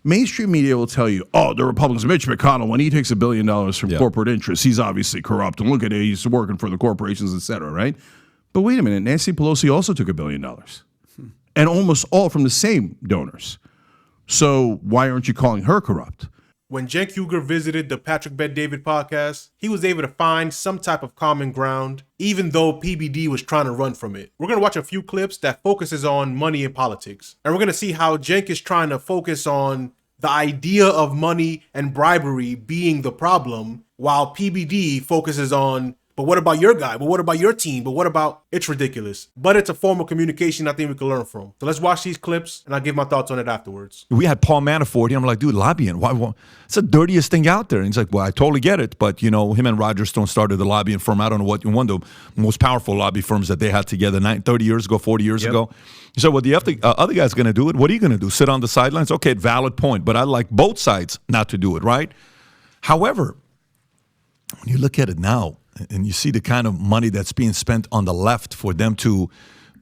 Mainstream media will tell you, oh, the Republicans, Mitch McConnell, when he takes $1 billion from corporate interests, he's obviously corrupt. And look at it, he's working for the corporations, et cetera, right? But wait a minute, Nancy Pelosi also took $1 billion. And almost all from the same donors. So why aren't you calling her corrupt? When Cenk Uygur visited the Patrick Bet-David podcast, he was able to find some type of common ground, even though PBD was trying to run from it. We're going to watch a few clips that focuses on money in politics. And we're going to see how Cenk is trying to focus on the idea of money and bribery being the problem, while PBD focuses on, but what about your guy? But what about your team? But what about, it's ridiculous. But it's a form of communication I think we can learn from. So let's watch these clips and I'll give my thoughts on it afterwards. We had Paul Manafort here. I'm like, dude, lobbying. Why? It's the dirtiest thing out there. And he's like, well, I totally get it. But, you know, him and Roger Stone started the lobbying firm. I don't know what, one of the most powerful lobby firms that they had together 30 years ago, 40 years ago. He said, well, the other guy's going to do it. What are you going to do? Sit on the sidelines? Okay, valid point. But I like both sides not to do it, right? However, when you look at it now, and you see the kind of money that's being spent on the left for them to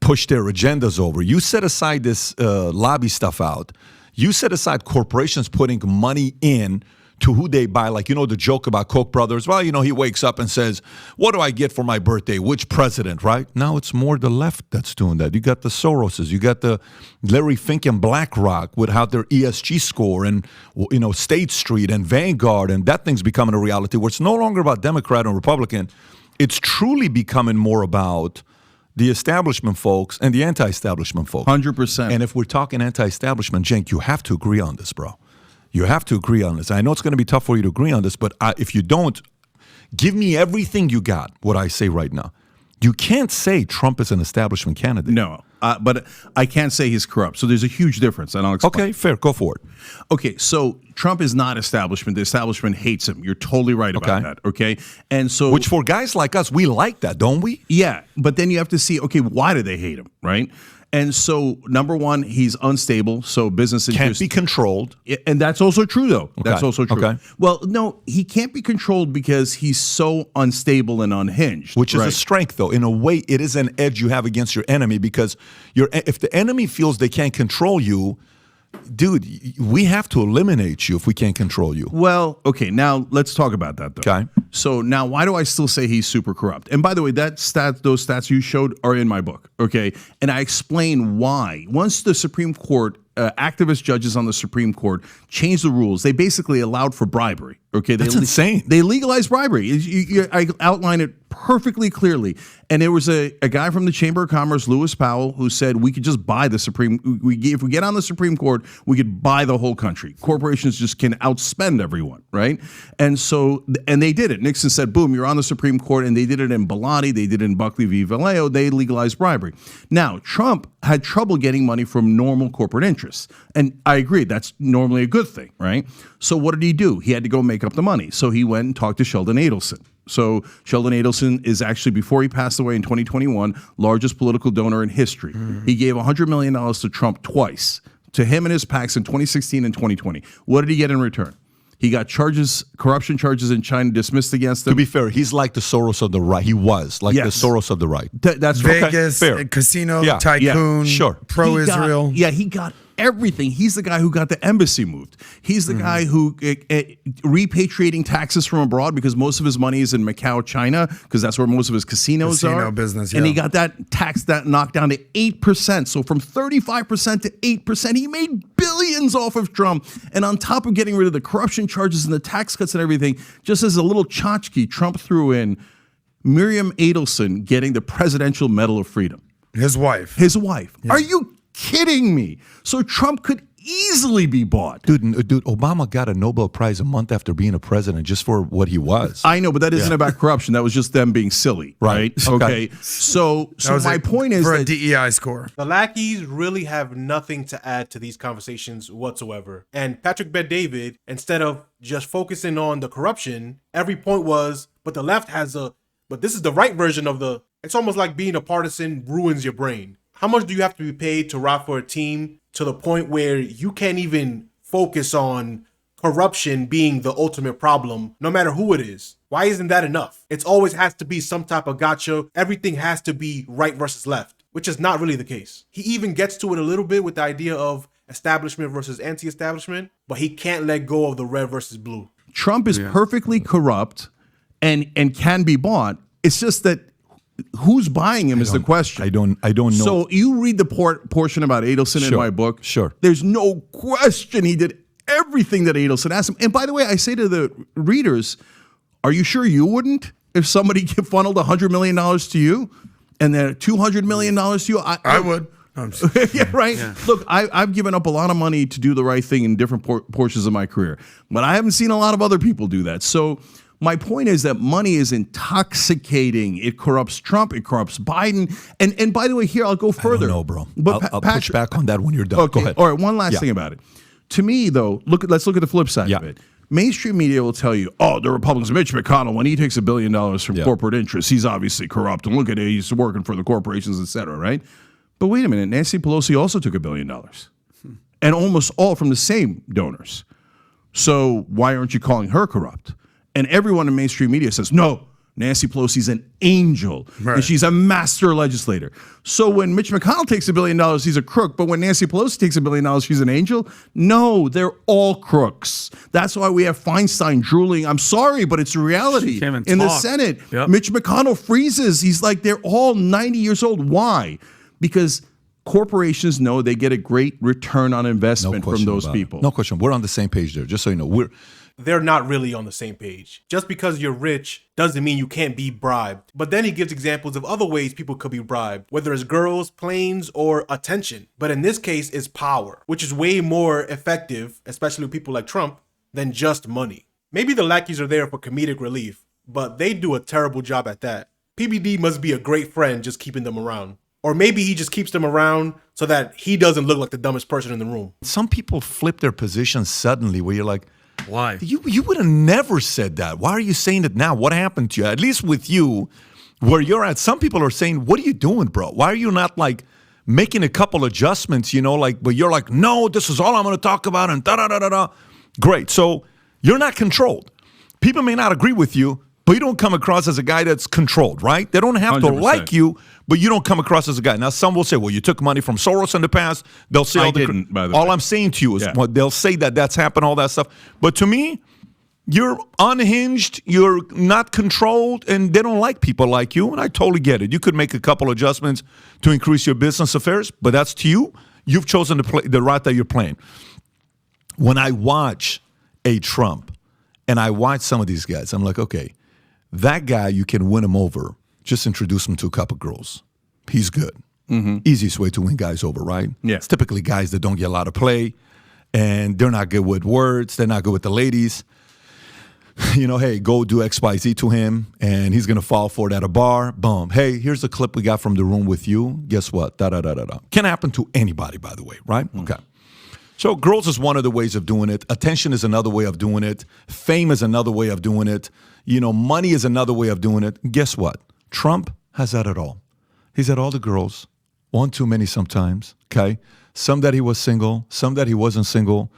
push their agendas over. You set aside this lobby stuff out. You set aside corporations putting money in to who they buy. Like, you know, the joke about Koch brothers. Well, you know, he wakes up and says, what do I get for my birthday? Which president, right? Now it's more the left that's doing that. You got the Soroses. You got the Larry Fink and BlackRock with how their ESG score and, you know, State Street and Vanguard. And that thing's becoming a reality where it's no longer about Democrat and Republican. It's truly becoming more about the establishment folks and the anti-establishment folks. 100%. And if we're talking anti-establishment, Cenk, you have to agree on this, bro. You have to agree on this. I know it's going to be tough for you to agree on this, but if you don't, give me everything you got, what I say right now. You can't say Trump is an establishment candidate. No, but I can't say he's corrupt. So there's a huge difference, and I'll explain. Okay, fair. Go for it. Okay, so Trump is not establishment. The establishment hates him. You're totally right about that, okay? And so, which for guys like us, we like that, don't we? Yeah, but then you have to see, okay, why do they hate him, right? And so, number one, he's unstable, so business interests can't be controlled. And that's also true, though. Okay. That's also true. Okay. Well, no, he can't be controlled because he's so unstable and unhinged. Which is a strength, though. In a way, it is an edge you have against your enemy because if the enemy feels they can't control you, dude, we have to eliminate you if we can't control you. Well, okay, now let's talk about that, though. Okay. So now why do I still say he's super corrupt? And by the way, those stats you showed are in my book, okay? And I explain why. Once the Supreme Court, activist judges on the Supreme Court changed the rules, they basically allowed for bribery, okay? That's insane. They legalized bribery. I outline it perfectly clearly. And there was a guy from the Chamber of Commerce, Lewis Powell, who said we could just buy the if we get on the Supreme Court, we could buy the whole country. Corporations just can outspend everyone, right? And they did it. Nixon said, boom, you're on the Supreme Court, and they did it in Bellotti, they did it in Buckley v. Vallejo, they legalized bribery. Now, Trump had trouble getting money from normal corporate interests. And I agree, that's normally a good thing, right? So what did he do? He had to go make up the money. So he went and talked to Sheldon Adelson. So Sheldon Adelson is actually, before he passed away in 2021, largest political donor in history. He gave $100 million to Trump twice, to him and his PACs in 2016 and 2020. What did he get in return? He got corruption charges in China dismissed against him. To be fair, he's like the Soros of the right. He was like the Soros of the right. That's Vegas, casino, tycoon, pro-Israel. He got everything. He's the guy who got the embassy moved. He's the guy who repatriating taxes from abroad because most of his money is in Macau, China, because that's where most of his casinos are. Casino business, And he got that tax knocked down to 8%. So from 35% to 8%, he made billions off of Trump. And on top of getting rid of the corruption charges and the tax cuts and everything, just as a little tchotchke, Trump threw in Miriam Adelson getting the Presidential Medal of Freedom. His wife. Yeah. Are you kidding me? So Trump could easily be bought. Dude, Obama got a Nobel Prize a month after being a president just for what he was. I know, but that isn't about corruption. That was just them being silly, right? Okay. So my point is for that a DEI score. The lackeys really have nothing to add to these conversations whatsoever. And Patrick Bet-David, instead of just focusing on the corruption, every point was, but the left has but this is the right version of it's almost like being a partisan ruins your brain. How much do you have to be paid to rock for a team to the point where you can't even focus on corruption being the ultimate problem, no matter who it is? Why isn't that enough? It always has to be some type of gotcha. Everything has to be right versus left, which is not really the case. He even gets to it a little bit with the idea of establishment versus anti-establishment, but he can't let go of the red versus blue. Trump is perfectly corrupt and can be bought. It's just that who's buying him is the question. I don't know. So you read the portion about Adelson in my book. Sure. There's no question he did everything that Adelson asked him. And by the way, I say to the readers, are you sure you wouldn't if somebody funneled $100 million to you and then $200 million to you? I would. Yeah, right. Yeah. Look, I've given up a lot of money to do the right thing in different portions of my career, but I haven't seen a lot of other people do that. So my point is that money is intoxicating. It corrupts Trump. It corrupts Biden. And by the way, here I'll go further. I don't know, bro. But I'll push back on that when you're done. Okay. Go ahead. All right. One last thing about it. To me, though, let's look at the flip side of it. Mainstream media will tell you, oh, the Republicans, Mitch McConnell, when he takes $1 billion from corporate interests, he's obviously corrupt. And look at it, he's working for the corporations, et cetera, right? But wait a minute, Nancy Pelosi also took $1 billion. And almost all from the same donors. So why aren't you calling her corrupt? And everyone in mainstream media says, no, Nancy Pelosi's an angel. Right. And she's a master legislator. So when Mitch McConnell takes $1 billion, he's a crook. But when Nancy Pelosi takes $1 billion, she's an angel? No, they're all crooks. That's why we have Feinstein drooling. I'm sorry, but it's reality. In the Senate, Mitch McConnell freezes. He's like, they're all 90 years old. Why? Because corporations know they get a great return on investment from those people. No question. We're on the same page there, just so you know. They're not really on the same page. Just because you're rich doesn't mean you can't be bribed. But then he gives examples of other ways people could be bribed, whether it's girls, planes, or attention. But in this case, it's power, which is way more effective, especially with people like Trump, than just money. Maybe the lackeys are there for comedic relief, but they do a terrible job at that. PBD must be a great friend just keeping them around. Or maybe he just keeps them around so that he doesn't look like the dumbest person in the room. Some people flip their position suddenly where you're like, why? You would have never said that. Why are you saying it now? What happened to you? At least with you, where you're at, some people are saying, what are you doing, bro? Why are you not like making a couple adjustments, but you're like, no, this is all I'm going to talk about and da-da-da-da-da. Great. So you're not controlled. People may not agree with you, but you don't come across as a guy that's controlled, right? They don't have 100%. To like you, but you don't come across as a guy. Now, some will say, well, you took money from Soros in the past. They'll say all I'm saying to you is they'll say that that's happened, all that stuff. But to me, you're unhinged, you're not controlled, and they don't like people like you, and I totally get it. You could make a couple adjustments to increase your business affairs, but that's to you. You've chosen to play the route that you're playing. When I watch a Trump and I watch some of these guys, I'm like, okay, that guy, you can win him over. Just introduce him to a couple girls. He's good. Mm-hmm. Easiest way to win guys over, right? Yeah. It's typically guys that don't get a lot of play, and they're not good with words. They're not good with the ladies. Hey, go do X, Y, Z to him, and he's going to fall for it at a bar. Boom. Hey, here's a clip we got from the room with you. Guess what? Da-da-da-da-da. Can happen to anybody, by the way, right? Mm-hmm. Okay. So girls is one of the ways of doing it. Attention is another way of doing it. Fame is another way of doing it. Money is another way of doing it. Guess what? Trump has had it all. He's had all the girls, one too many sometimes, okay? Some that he was single, some that he wasn't single.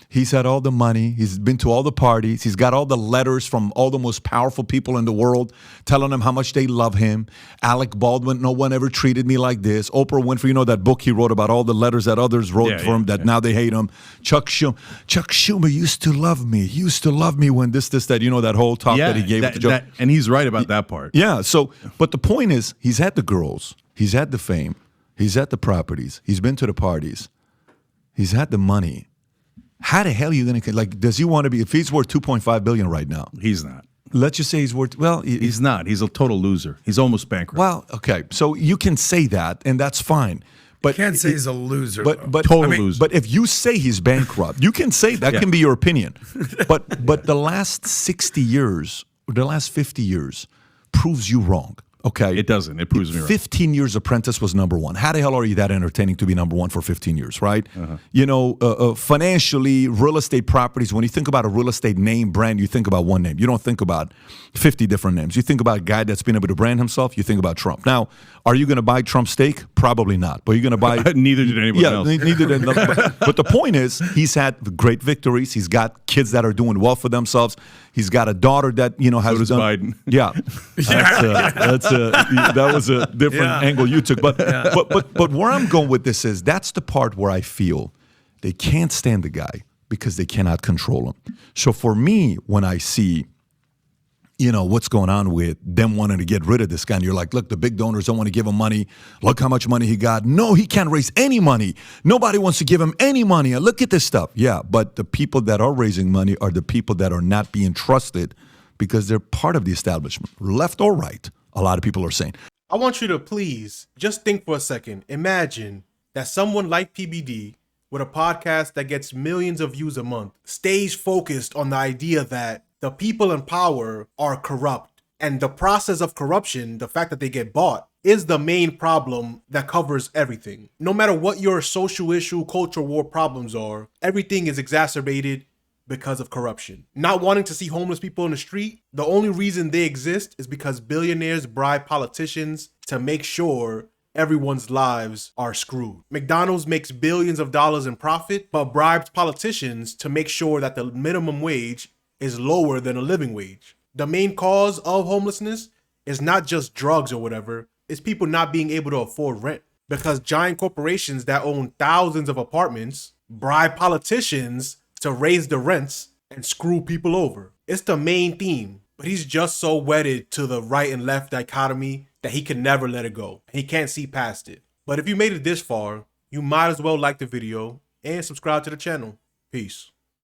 He's had all the money. He's been to all the parties. He's got all the letters from all the most powerful people in the world telling him how much they love him. Alec Baldwin, no one ever treated me like this. Oprah Winfrey, that book he wrote about all the letters that others wrote for him that now they hate him. Chuck Schumer used to love me. He used to love me when this, that, that whole talk that he gave at the joke. And he's right about that part. Yeah, but the point is, he's had the girls. He's had the fame. He's had the properties. He's been to the parties. He's had the money. How the hell are you going to, does he want to be, if he's worth $2.5 billion right now? He's not. Let's just say he's worth, he's not. He's a total loser. He's almost bankrupt. Well, okay. So you can say that, and that's fine. But you can't say he's a loser. But total loser. But if you say he's bankrupt, you can say that can be your opinion. But the last 60 years, or the last 50 years, proves you wrong. Okay. It doesn't. It proves me right. 15 years Apprentice was number one. How the hell are you that entertaining to be number one for 15 years, right? Uh-huh. Financially, real estate properties, when you think about a real estate name brand, you think about one name. You don't think about 50 different names. You think about a guy that's been able to brand himself, you think about Trump. Now, are you going to buy Trump's steak? Probably not. But you're going to buy... Neither did anyone else. Neither did but the point is, he's had great victories. He's got kids that are doing well for themselves. He's got a daughter that, has so does done... Biden. Yeah. That was a different angle you took. But where I'm going with this is, that's the part where I feel They can't stand the guy because they cannot control him. So for me, when I see, what's going on with them wanting to get rid of this guy, and you're like, look, the big donors don't want to give him money. Look how much money he got. No, he can't raise any money. Nobody wants to give him any money. And look at this stuff. Yeah, but the people that are raising money are the people that are not being trusted because they're part of the establishment, left or right, a lot of people are saying. I want you to please just think for a second. Imagine that someone like PBD with a podcast that gets millions of views a month stays focused on the idea that the people in power are corrupt. And the process of corruption, the fact that they get bought, is the main problem that covers everything. No matter what your social issue, culture war problems are, everything is exacerbated because of corruption. Not wanting to see homeless people in the street, the only reason they exist is because billionaires bribe politicians to make sure everyone's lives are screwed. McDonald's makes billions of dollars in profit, but bribes politicians to make sure that the minimum wage is lower than a living wage. The main cause of homelessness is not just drugs or whatever, it's people not being able to afford rent. Because giant corporations that own thousands of apartments bribe politicians to raise the rents and screw people over. It's the main theme, but he's just so wedded to the right and left dichotomy that he can never let it go. He can't see past it. But if you made it this far, you might as well like the video and subscribe to the channel. Peace.